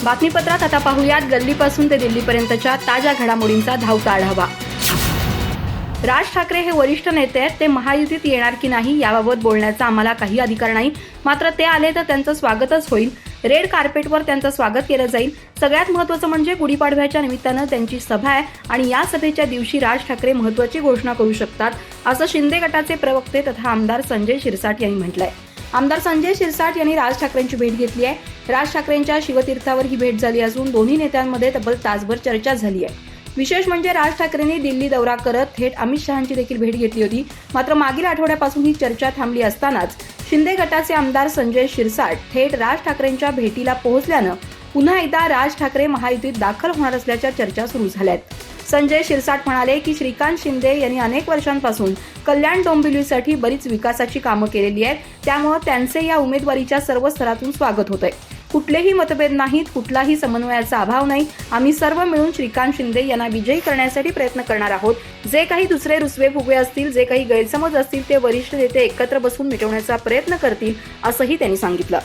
बातमीपत्रात आता पाहूयात गल्लीपासून ते दिल्लीपर्यंतच्या ताज्या घडामोडींचा धावता आढावा। राज ठाकरे हे वरिष्ठ नेते आहेत। ते महायुतीत येणार की नाही याबाबत बोलण्याचा आम्हाला काही अधिकार नाही, मात्र ते आले तर त्यांचं स्वागतच होईल। रेड कार्पेटवर त्यांचं स्वागत केलं जाईल। सगळ्यात महत्त्वाचं म्हणजे गुढीपाडव्याच्या निमित्तानं त्यांची सभा आहे आणि या सभेच्या दिवशी राज ठाकरे महत्त्वाची घोषणा करू शकतात, असं शिंदे गटाचे प्रवक्ते तथा आमदार संजय शिरसाट यांनी म्हटलंय। आमदार संजय शिरसाट यांनी राज ठाकरेंची भेट घेतली आहे। राज ठाकरेंच्या शिवतीर्थावर ही भेट झाली असून दोन्ही नेत्यांमध्ये तब्बल तासभर चर्चा झाली आहे। विशेष म्हणजे राज ठाकरेंनी दिल्ली दौरा करत थेट अमित शहांची देखील भेट घेतली होती, मात्र मागील आठवड्यापासून ही चर्चा थांबली असतानाच शिंदे गटाचे आमदार संजय शिरसाट थेट राज ठाकरेंच्या भेटीला पोहोचल्यानं पुन्हा एकदा राज ठाकरे महायुतीत दाखल होणार असल्याच्या चर्चा सुरू झाल्यात। संजय शिरसाट म्हणाले की श्रीकांत शिंदे यांनी अनेक वर्षांपासून कल्याण डोंबिवलीसाठी बरीच विकासाची कामं केलेली आहेत, त्यामुळे त्यांचे या उमेदवारीच्या सर्व स्तरातून स्वागत होतंय। कुठलेही मतभेद नाहीत, कुठलाही समन्वयाचा अभाव नाही। आम्ही सर्व मिळून श्रीकांत शिंदे यांना विजयी करण्यासाठी प्रयत्न करणार आहोत। जे काही दुसरे रुसवे फुगवे असतील, जे काही गैरसमज असतील, ते वरिष्ठ नेते एकत्र बसून मिटवण्याचा प्रयत्न करतील, असंही त्यांनी सांगितलं।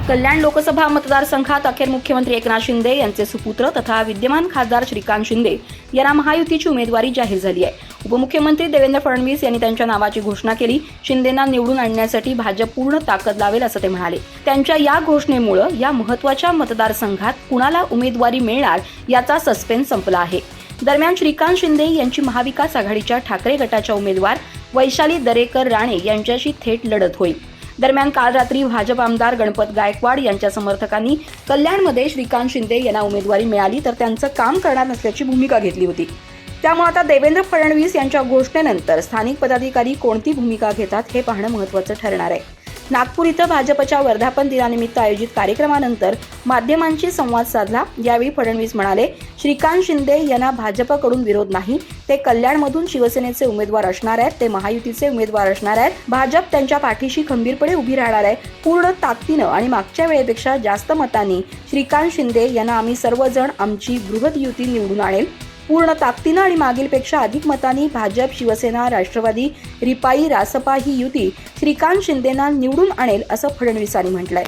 कल्याण लोकसभा मतदारसंघात अखेर मुख्यमंत्री एकनाथ शिंदे यांचे सुपुत्र तथा विद्यमान खासदार श्रीकांत शिंदे यांना महायुतीची उमेदवारी जाहीर झाली आहे। उपमुख्यमंत्री देवेंद्र फडणवीस यांनी त्यांच्या नावाची घोषणा केली। शिंदेंना निवडून आणण्यासाठी भाजप पूर्ण ताकद लावेल असं ते म्हणाले। त्यांच्या या घोषणेमुळे या महत्त्वाच्या मतदारसंघात कुणाला उमेदवारी मिळणार याचा सस्पेन्स संपला आहे। दरम्यान श्रीकांत शिंदे यांची महाविकास आघाडीच्या ठाकरे गटाच्या उमेदवार वैशाली दरेकर राणे यांच्याशी थेट लढत होईल। दरम्यान काल रात्री भाजप आमदार गणपत गायकवाड यांच्या समर्थकांनी कल्याणमध्ये श्रीकांत शिंदे यांना उमेदवारी मिळाली तर त्यांचं काम करणार नसल्याची भूमिका घेतली होती। त्यामुळे आता देवेंद्र फडणवीस यांच्या घोषणेनंतर स्थानिक पदाधिकारी कोणती भूमिका घेतात हे पाहणं महत्त्वाचं ठरणार आहे। नागपूर इथं भाजपच्या वर्धापन दिनानिमित्त आयोजित कार्यक्रमानंतर माध्यमांशी संवाद साधला। यावेळी फडणवीस म्हणाले, श्रीकांत शिंदे यांना भाजपकडून विरोध नाही, ते कल्याणमधून शिवसेनेचे उमेदवार असणार आहेत, ते महायुतीचे उमेदवार असणार आहेत। भाजप त्यांच्या पाठीशी खंबीरपणे उभी राहणार आहे। पूर्ण ताकदीनं आणि मागच्या वेळेपेक्षा जास्त मतांनी श्रीकांत शिंदे यांना आम्ही सर्वजण आमची बृहद युती निवडून आणेल। पूर्ण ताकदीनं आणि मागीलपेक्षा अधिक मतांनी भाजप, शिवसेना, राष्ट्रवादी, रिपाई, रासपा ही युती श्रीकांत शिंदेंना निवडून आणेल असं फडणवीसांनी म्हटलंय।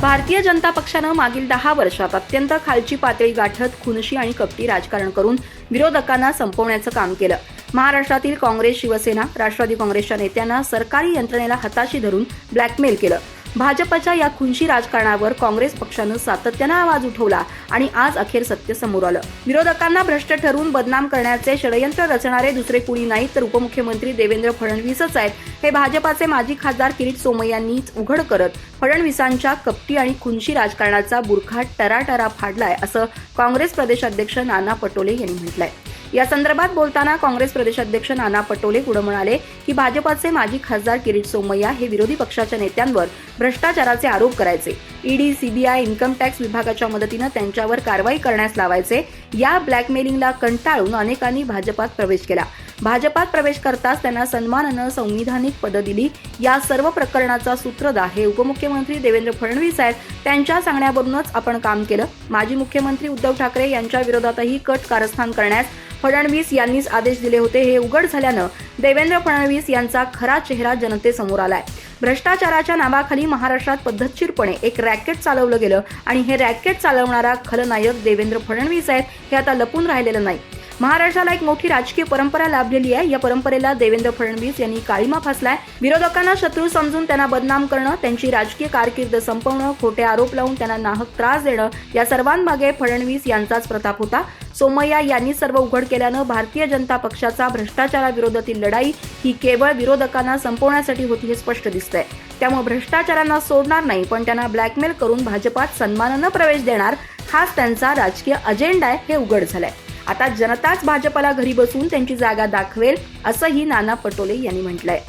भारतीय जनता पक्षानं मागील 10 वर्षात अत्यंत खालची पातळी गाठत खुनशी आणि कपटी राजकारण करून विरोधकांना संपवण्याचं काम केलं। महाराष्ट्रातील काँग्रेस, शिवसेना, राष्ट्रवादी काँग्रेसच्या नेत्यांना सरकारी यंत्रणेला हाताशी धरून ब्लॅकमेल केलं। भाजपच्या या खुनशी राजकारणावर काँग्रेस पक्षानं सातत्यानं आवाज उठवला आणि आज अखेर सत्य समोर आलं। विरोधकांना भ्रष्ट ठरवून बदनाम करण्याचे षडयंत्र रचणारे दुसरे कुणी नाहीत तर उपमुख्यमंत्री देवेंद्र फडणवीसच आहेत, हे भाजपाचे माजी खासदार किरीट सोमय्यांनीच उघड करत फडणवीसांच्या कपटी आणि खुनशी राजकारणाचा बुरखा टराटरा फाडलाय, असं काँग्रेस प्रदेशाध्यक्ष नाना पटोले यांनी म्हटलंय। या संदर्भात बोलताना काँग्रेस प्रदेशाध्यक्ष नाना पटोले पुढे म्हणाले की भाजपाचे माजी खासदार किरीट सोमय्या हे विरोधी पक्षाच्या नेत्यांवर भ्रष्टाचाराचे आरोप करायचे। ईडी, सीबीआय, इन्कम टॅक्स विभागाच्या मदतीनं त्यांच्यावर कारवाई करण्यास लावायचे। या ब्लॅकमेलिंगला कंटाळून अनेकांनी भाजपात प्रवेश केला। भाजपात प्रवेश करताच त्यांना सन्मानानं संविधानिक पदं दिली। या सर्व प्रकरणाचा सूत्रधार हे उपमुख्यमंत्री देवेंद्र फडणवीस आहेत। त्यांच्या सांगण्यावरूनच आपण काम केलं। माजी मुख्यमंत्री उद्धव ठाकरे यांच्या विरोधातही कट कारस्थान करण्यास फडणवीस यांनीच आदेश दिले होते। हे उघड झाल्यानं देवेंद्र फडणवीस यांचा खरा चेहरा जनतेसमोर आलाय। भ्रष्टाचाराच्या नावाखाली महाराष्ट्रात पद्धतशीरपणे एक रॅकेट चालवलं गेलं आणि हे रॅकेट चालवणारा खलनायक देवेंद्र फडणवीस आहेत, हे आता लपून राहिलेलं नाही। महाराष्ट्राला एक मोठी राजकीय परंपरा लाभलेली आहे। या परंपरेला देवेंद्र फडणवीस यांनी काळीमा फासलाय। विरोधकांना शत्रू समजून त्यांना बदनाम करणं, त्यांची राजकीय कारकीर्द संपवणं, खोटे आरोप लावून त्यांना नाहक त्रास देणं, या सर्वांमागे फडणवीस यांचाच प्रताप होता। सोमय्या यांनी सर्व उघड केल्यानं भारतीय जनता पक्षाचा भ्रष्टाचाराविरोधातील लढाई ही केवळ विरोधकांना संपवण्यासाठी होती हे स्पष्ट दिसतंय। त्यामुळे भ्रष्टाचारांना सोडणार नाही, पण त्यांना ब्लॅकमेल करून भाजपात सन्मानानं प्रवेश देणार, हाच त्यांचा राजकीय अजेंडा आहे, हे उघड झालंय। आता जनताच भाजपला घरी बसून त्यांची जागा दाखवेल, असंही नाना पटोले यांनी म्हटलंय।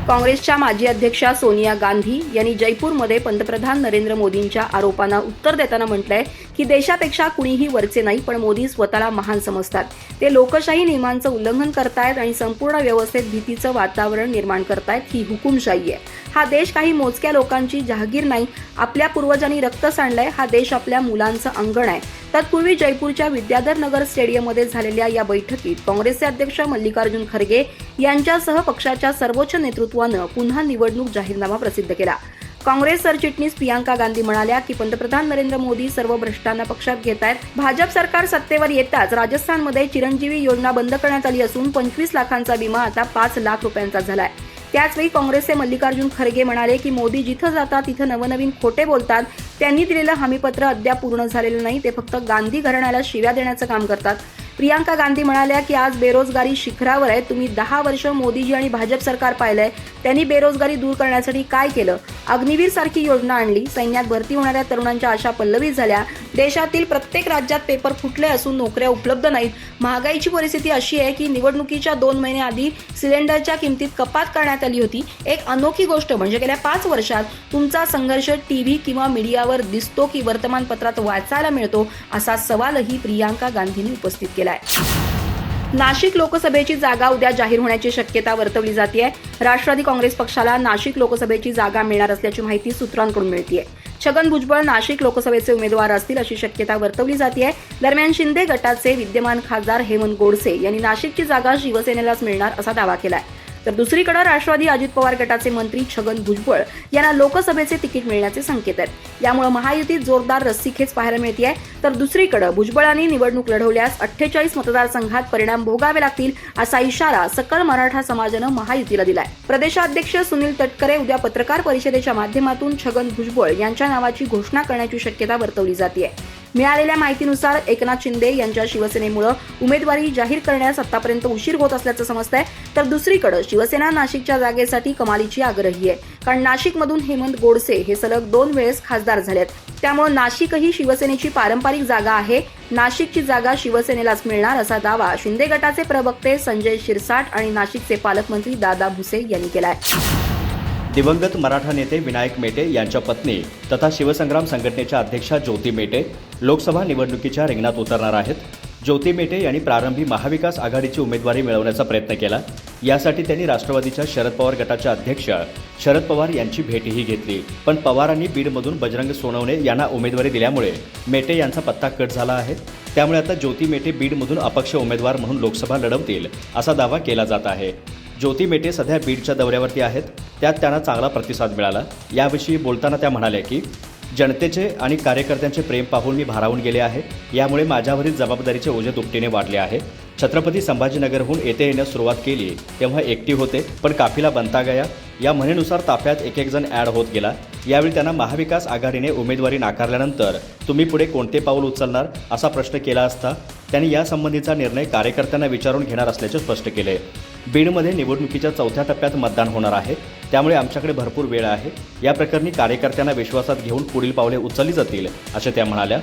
काँग्रेसच्या माजी अध्यक्षा सोनिया गांधी यांनी जयपूरमध्ये पंतप्रधान नरेंद्र मोदींच्या आरोपांना उत्तर देताना म्हटलंय की देशापेक्षा कुणीही वरचे नाही, पण मोदी स्वतःला महान समजतात। ते लोकशाही नियमांचं उल्लंघन करतायत आणि संपूर्ण व्यवस्थेत भीतीचं वातावरण निर्माण करतायत। ही हुकुमशाही आहे। हा देश काही मोजक्या लोकांची जहागीर नाही। आपल्या पूर्वजांनी रक्त सांडलंय। हा देश आपल्या मुलांचं अंगण आहे। तत्पूर्वी जयपूरच्या विद्याधर नगर स्टेडियममध्ये झालेल्या या बैठकीत काँग्रेसचे अध्यक्ष मल्लिकार्जुन खरगे यांच्यासह पक्षाच्या सर्वोच्च नेतृत्वानं पुन्हा निवडणूक जाहीरनामा प्रसिद्ध केला। काँग्रेस सरचिटणीस प्रियांका गांधी म्हणाल्या की पंतप्रधान नरेंद्र मोदी सर्व भ्रष्टांना पक्षात घेत आहेत. भाजप सरकार सत्तेवर येताच राजस्थानमध्ये चिरंजीवी योजना बंद करण्यात आली असून 25 लाखांचा विमा आता 5 लाख रुपयांचा झालाय. त्याचवेळी काँग्रेसचे मल्लिकार्जुन खरगे म्हणाले की मोदी जिथं जातात तिथं नवनवीन खोटे बोलतात. त्यांनी दिलेलं हमीपत्र अद्याप पूर्ण झालेलं नाही, ते फक्त गांधी घराण्याला शिव्या देण्याचं काम करतात. प्रियांका गांधी म्हणाल्या की आज बेरोजगारी शिखरावर आहे. तुम्ही 10 वर्ष मोदीजी आणि भाजप सरकार पाहिलंय, त्यांनी बेरोजगारी दूर करण्यासाठी काय केलं? अग्निवीर सारखी योजना आणली, सैन्यात भरती होणाऱ्या तरुणांच्या आशा पल्लवित झाल्या. देशातील प्रत्येक राज्यात पेपर फुटले असून नोकऱ्या उपलब्ध नाहीत. महागाईची परिस्थिती अशी आहे की निवडणुकीच्या 2 महिने आधी सिलेंडरच्या किमतीत कपात करण्यात आली होती. एक अनोखी गोष्ट म्हणजे गेल्या 5 वर्षात तुमचा संघर्ष टीव्ही किंवा मीडियावर दिसतो की वर्तमानपत्रात वाचायला मिळतो, असा सवालही प्रियांका गांधींनी उपस्थित केला. नाशिक लोकसभेची जागा उद्या जाहीर होण्याची शक्यता वर्तवली जाते. राष्ट्रवादी काँग्रेस पक्षाला नाशिक लोकसभेची जागा मिळणार असल्याची माहिती सूत्रांकडून मिळते. छगन भुजबळ नाशिक लोकसभेचे उमेदवार असतील अशी शक्यता वर्तवली जाते. दरम्यान शिंदे गटाचे विद्यमान खासदार हेमंत गोडसे यांनी नाशिकची जागा शिवसेनेलाच मिळणार असा दावा केलाय. तर दुसरीकडे राष्ट्रवादी अजित पवार गटाचे मंत्री छगन भुजबळ यांना लोकसभेचे तिकीट मिळण्याचे संकेत आहेत. यामुळे महायुतीत जोरदार रस्सीखेच पाहायला मिळते. तर दुसरीकडे भुजबळांनी निवडणूक लढवल्यास 48 मतदारसंघात परिणाम भोगावे लागतील असा इशारा सकल मराठा समाजानं महायुतीला दिलाय. प्रदेशाध्यक्ष सुनील तटकरे उद्या पत्रकार परिषदेच्या माध्यमातून छगन भुजबळ यांच्या नावाची घोषणा करण्याची शक्यता वर्तवली जाते. मिळालेल्या माहितीनुसार एकनाथ शिंदे यांच्या शिवसेनेमुळे उमेदवारी जाहीर करण्यास आतापर्यंत उशीर होत असल्याचं समजतंय. तर दुसरीकडे शिवसेना नाशिकच्या जागेसाठी कमालीची आग्रही आहे, कारण नाशिकमधून हेमंत गोडसे हे सलग 2 वेळेस खासदार झालेत. त्यामुळे नाशिकही शिवसेनेची पारंपरिक जागा आहे. नाशिकची जागा शिवसेनेलाच मिळणार असा दावा शिंदे गटाचे प्रवक्ते संजय शिरसाट आणि नाशिकचे पालकमंत्री दादा भुसे यांनी केलाय. दिवंगत मराठा नेते विनायक मेटे यांच्या पत्नी तथा शिवसंग्राम संघटनेच्या अध्यक्षा ज्योती मेटे लोकसभा निवडणुकीच्या रिंगणात उतरणार आहेत. ज्योती मेटे यांनी प्रारंभी महाविकास आघाडीची उमेदवारी मिळवण्याचा प्रयत्न केला. यासाठी त्यांनी राष्ट्रवादीच्या शरद पवार गटाच्या अध्यक्ष शरद पवार यांची भेटही घेतली. पण पवारांनी बीडमधून बजरंग सोनवणे यांना उमेदवारी दिल्यामुळे मेटे यांचा पत्ता कट झाला आहे. त्यामुळे आता ज्योती मेटे बीडमधून अपक्ष उमेदवार म्हणून लोकसभा लढवतील असा दावा केला जात आहे. ज्योती मेटे सध्या बीडच्या दौऱ्यावरती आहेत. त्यात त्यांना चांगला प्रतिसाद मिळाला. याविषयी बोलताना त्या म्हणाल्या की जनतेचे आणि कार्यकर्त्यांचे प्रेम पाहून मी भारावून गेले आहे. यामुळे माझ्यावरील जबाबदारीचे ओझे दुपटीने वाढले आहे. छत्रपती संभाजीनगरहून येथे येण्यास सुरुवात केली तेव्हा एकटी होते, पण काफिला बनता गया या म्हणीनुसार ताफ्यात एक जण ॲड होत गेला. यावेळी त्यांना महाविकास आघाडीने उमेदवारी नाकारल्यानंतर तुम्ही पुढे कोणते पाऊल उचलणार असा प्रश्न केला असता त्यांनी यासंबंधीचा निर्णय कार्यकर्त्यांना विचारून घेणार असल्याचे स्पष्ट केले. बीडमध्ये निवडणुकीच्या 4थ्या टप्प्यात मतदान होणार आहे, त्यामुळे आमच्याकडे भरपूर वेळ आहे. या प्रकरणी कार्यकर्त्यांना विश्वासात घेऊन पुढील पावले उचलली जातील असे त्या म्हणाल्या.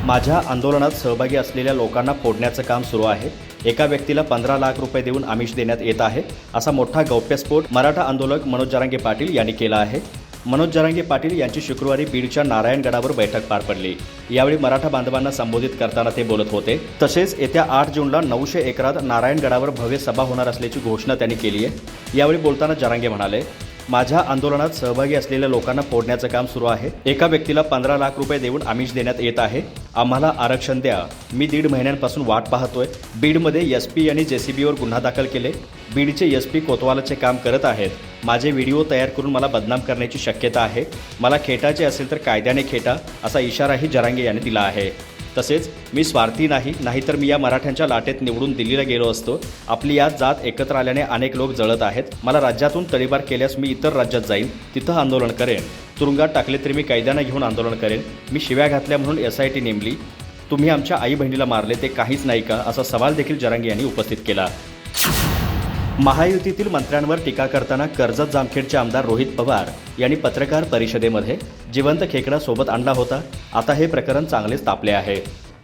माझ्या आंदोलनात सहभागी असलेल्या लोकांना फोडण्याचं काम सुरू आहे. एका व्यक्तीला 15 लाख रुपये देऊन आमिष देण्यात येत आहे असा मोठा गौप्यस्फोट मराठा आंदोलक मनोज जरांगे पाटील यांनी केला आहे. मनोज जरांगे पाटील यांची शुक्रवारी बीडच्या नारायणगडावर बैठक पार पडली. यावेळी मराठा बांधवांना संबोधित करताना ते बोलत होते. तसेच येत्या 8 जूनला 900 एकरात नारायणगडावर भव्य सभा होणार असल्याची घोषणा त्यांनी केली आहे. यावेळी बोलताना जरांगे म्हणाले, माझ्या आंदोलनात सहभागी असलेल्या लोकांना फोडण्याचं काम सुरू आहे. एका व्यक्तीला 15 लाख रुपये देऊन आमिष देण्यात येत आहे. आम्हाला आरक्षण द्या. मी 1.5 महिन्यांपासून वाट पाहतोय. बीडमध्ये एसपी यांनी जेसीबीवर गुन्हा दाखल केले. बीडचे एसपी कोतवालाचे काम करत आहेत. माझे व्हिडिओ तयार करून मला बदनाम करण्याची शक्यता आहे. मला खेटायचे असेल तर कायद्याने खेटा असा इशाराही जरांगे यांनी दिला आहे. तसेच मी स्वार्थी नाही, नाहीतर मी या मराठ्यांच्या लाटेत निवडून दिल्लीला गेलो असतो. आपली यात जात एकत्र आल्याने अनेक लोक जळत आहेत. मला राज्यातून तडीपार केल्यास मी इतर राज्यात जाईन, तिथं आंदोलन करेन. तुरुंगात टाकले तरी मी कायद्यानं घेऊन आंदोलन करेन. मी शिव्या घातल्या म्हणून SIT नेमली. तुम्ही आमच्या आई बहिणीला मारले ते काहीच नाही का असा सवाल देखील जरांगे यांनी उपस्थित केला. महायुतीतील मंत्र्यांवर टीका करताना कर्जत जामखेडचे आमदार रोहित पवार यांनी पत्रकार परिषदेमध्ये जिवंत खेकडा सोबत आणला होता. आता हे प्रकरण चांगलेच तापले आहे.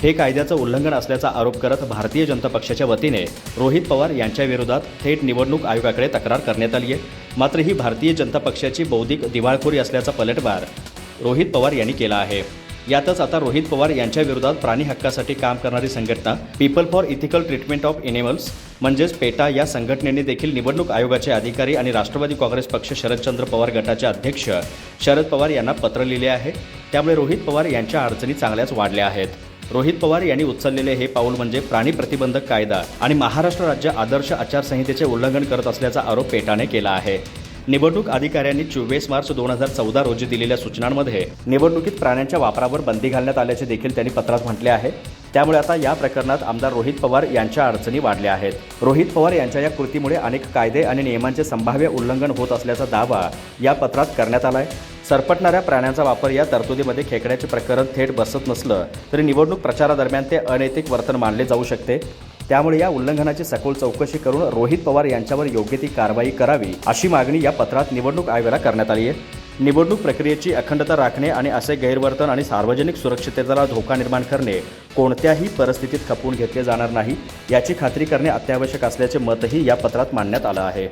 हे कायद्याचं उल्लंघन असल्याचा आरोप करत भारतीय जनता पक्षाच्या वतीने रोहित पवार यांच्या विरोधात थेट निवडणूक आयोगाकडे तक्रार करण्यात आली आहे. मात्र ही भारतीय जनता पक्षाची बौद्धिक दिवाळखोरी असल्याचा पलटवार रोहित पवार यांनी केला आहे. यातच आता रोहित पवार यांच्या विरोधात प्राणी हक्कासाठी काम करणारी संघटना people for ethical treatment of animals म्हणजेच पेटा या संघटनेने देखील निवडणूक आयोगाचे अधिकारी आणि राष्ट्रवादी काँग्रेस पक्ष शरदचंद्र पवार गटाचे अध्यक्ष शरद पवार यांना पत्र लिहिले आहे. त्यामुळे रोहित पवार यांच्या अडचणी चांगल्याच वाढल्या आहेत. रोहित पवार यांनी उचललेले हे पाऊल म्हणजे प्राणी प्रतिबंधक कायदा आणि महाराष्ट्र राज्य आदर्श आचारसंहितेचे उल्लंघन करत असल्याचा आरोप पेटाने केला आहे. निवडणूक अधिकाऱ्यांनी 24 मार्च 2014 रोजी दिलेल्या सूचनांमध्ये निवडणुकीत प्राण्यांच्या वापरावर बंदी घालण्यात आल्याचे देखील त्यांनी पत्रात म्हटले आहे. त्यामुळे आता या प्रकरणात आमदार रोहित पवार यांच्या अडचणी वाढल्या आहेत. रोहित पवार यांच्या या कृतीमुळे अनेक कायदे आणि नियमांचे संभाव्य उल्लंघन होत असल्याचा दावा या पत्रात करण्यात आलाय. सरपटणाऱ्या प्राण्यांचा वापर या तरतुदीमध्ये खेकड्याचे प्रकरण थेट बसत नसलं तरी निवडणूक प्रचारादरम्यान ते अनैतिक वर्तन मानले जाऊ शकते. त्यामुळे या उल्लंघनाची सखोल चौकशी करून रोहित पवार यांच्यावर योग्य ती कारवाई करावी अशी मागणी या पत्रात निवडणूक आयोगाला करण्यात आली आहे. निवडणूक प्रक्रियेची अखंडता राखणे आणि असे गैरवर्तन आणि सार्वजनिक सुरक्षिततेला धोका निर्माण करणे कोणत्याही परिस्थितीत खपवून घेतले जाणार नाही याची खात्री करणे अत्यावश्यक असल्याचे मतही या पत्रात मांडण्यात आलं आहे.